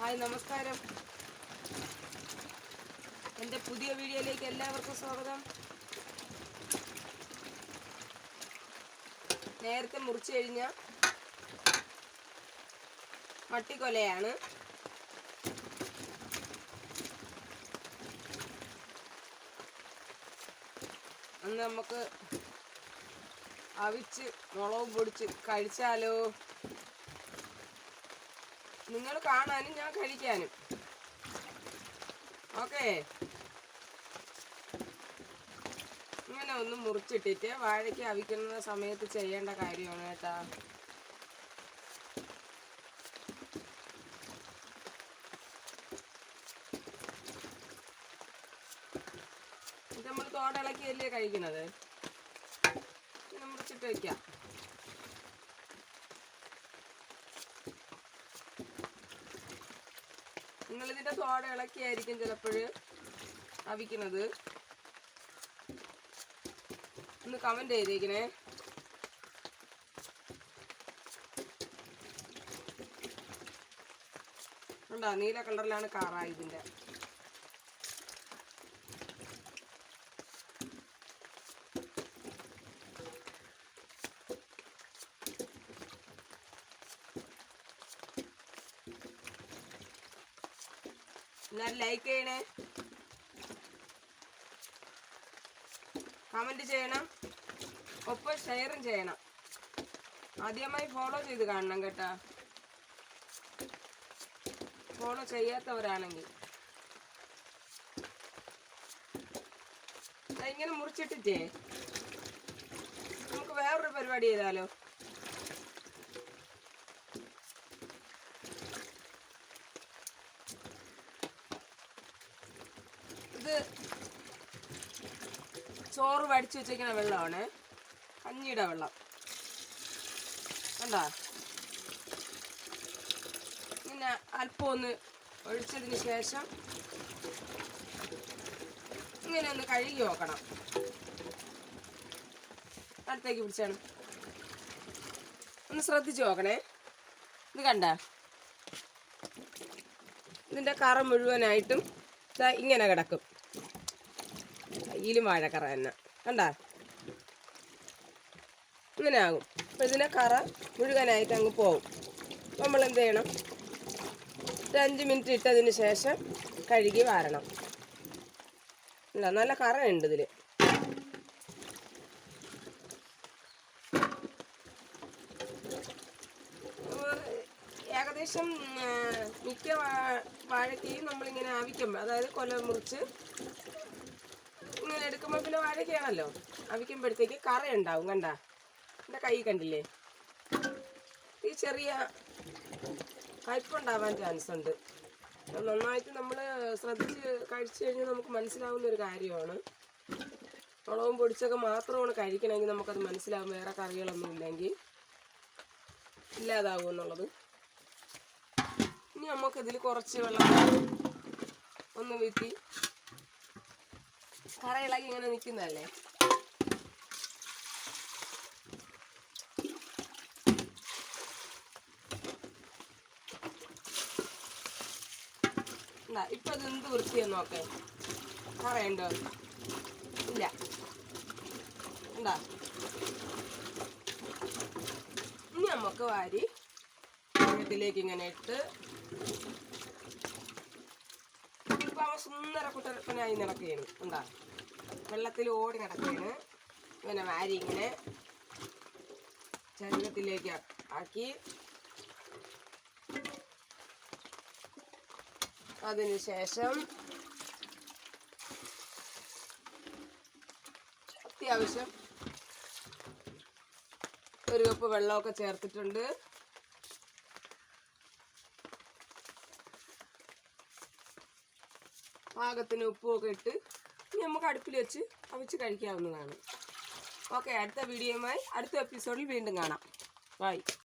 Hi നമസ്കാരം. എൻ്റെ പുതിയ വീഡിയോയിലേക്ക് എല്ലാവർക്കും സ്വാഗതം. നേരത്തെ മുറിച്ച് കഴിഞ്ഞ മട്ടിക്കൊലയാണ്. അന്ന് നമുക്ക് അവിച്ച് മുളകും പൊടിച്ച് കഴിച്ചാലോ? നിങ്ങൾ കാണാനും ഞാൻ കഴിക്കാനും. ഓക്കെ, ഇങ്ങനെ ഒന്ന് മുറിച്ചിട്ടിട്ട് വാഴയ്ക്ക് അവിക്കുന്ന സമയത്ത് ചെയ്യേണ്ട കാര്യമാണ് കേട്ടാ. ഇത് നമ്മൾ തോടിളക്കിയല്ലേ കഴിക്കുന്നത്. ഇങ്ങനെ മുറിച്ചിട്ട് വയ്ക്കാം. നിങ്ങളിതിൻ്റെ തോട ഇളക്കിയായിരിക്കും ചിലപ്പോൾ അവിക്കുന്നത്. ഒന്ന് കമൻറ്റ് ചെയ്തേക്കണേ. ഉണ്ടോ, നീല കളറിലാണ് കാറായി ഇതിൻ്റെ. എല്ലാവരും ലൈക്ക് ചെയ്യണേ, കമൻറ്റ് ചെയ്യണം, ഒപ്പം ഷെയറും ചെയ്യണം. ആദ്യമായി ഫോളോ ചെയ്ത് കാണണം കേട്ടോ. ഫോളോ ചെയ്യാത്തവരാണെങ്കിൽ ഇങ്ങനെ മുറിച്ചിട്ടിട്ടേ നമുക്ക് വേറൊരു പരിപാടി ചെയ്താലോ? ഇത് ചോറ് വടിച്ചു വെച്ചിരിക്കുന്ന വെള്ളമാണ്, കഞ്ഞിയുടെ വെള്ളം. കണ്ടോ, ഇങ്ങനെ അല്പം ഒന്ന് ഒഴിച്ചതിന് ശേഷം ഇങ്ങനെ ഒന്ന് കഴുകി നോക്കണം. അടുത്തേക്ക് പിടിച്ചാണ് ഒന്ന് ശ്രദ്ധിച്ച് നോക്കണേ. ഇത് കണ്ട, ഇതിൻ്റെ കറ മുഴുവനായിട്ടും ഇങ്ങനെ കിടക്കും. കയ്യിലും വാഴക്കറ തന്നെ കണ്ട, ഇങ്ങനെ ആകും. അപ്പം ഇതിൻ്റെ കറ മുഴുവനായിട്ട് അങ്ങ് പോകും. നമ്മൾ എന്ത് ചെയ്യണം, ഒരു 5 മിനിറ്റ് ഇട്ടതിന് ശേഷം കഴുകി വാരണം. ഇല്ല, നല്ല കറയുണ്ട് ഇതിൽ. ഏകദേശം മിക്ക വാഴയ്ക്കയും നമ്മളിങ്ങനെ ആവിക്കുമ്പോൾ, അതായത് കൊല മുറിച്ച് ഇങ്ങനെ എടുക്കുമ്പോൾ പിന്നെ വാഴയ്ക്കാണല്ലോ, അവിക്കുമ്പോഴത്തേക്ക് കറയുണ്ടാവും. കണ്ട, എൻ്റെ കൈ കണ്ടില്ലേ, ഈ ചെറിയ കയ്പുണ്ടാവാൻ ചാൻസ് ഉണ്ട്. നന്നായിട്ട് നമ്മൾ ശ്രദ്ധിച്ച് കഴിച്ചു കഴിഞ്ഞാൽ നമുക്ക് മനസ്സിലാവുന്ന ഒരു കാര്യമാണ്. മുളകും പൊടിച്ചൊക്കെ മാത്രമാണ് കഴിക്കണമെങ്കിൽ നമുക്കത് മനസ്സിലാവും. വേറെ കറികളൊന്നും ഇല്ലെങ്കിൽ ഇല്ലാതാവും എന്നുള്ളത്. ഇനി നമുക്കിതിൽ കുറച്ച് വെള്ളം ഒന്ന് വീട്ടി, കറ ഇളകി ഇങ്ങനെ നിൽക്കുന്നതല്ലേ, ഇപ്പൊ അത് എന്ത് വൃത്തിയെന്ന് നോക്കേ. കറയുണ്ടോ? ഇല്ല. എന്താ, ഇനി നമുക്ക് വാരി വീട്ടിലേക്ക് ഇങ്ങനെ ഇട്ട്, ഇപ്പൊ അവൻ സുന്ദര കുട്ടപ്പനായി നടക്കുകയാണ്. എന്താ, വെള്ളത്തിൽ ഓടി നടക്കുകയാണ്. ഇങ്ങനെ വാരി ഇങ്ങനെ ചരുവത്തിലേക്ക് ആക്കി, അതിനുശേഷം അത്യാവശ്യം ഒരു കപ്പ് വെള്ളമൊക്കെ ചേർത്തിട്ടുണ്ട്. പാകത്തിന് ഉപ്പുമൊക്കെ ഇട്ട് ഇനി നമുക്ക് അടുപ്പിൽ വെച്ച് അവിച്ച് കഴിക്കാവുന്നതാണ്. ഓക്കെ, അടുത്ത വീഡിയോയുമായി അടുത്ത എപ്പിസോഡിൽ വീണ്ടും കാണാം. ബൈ.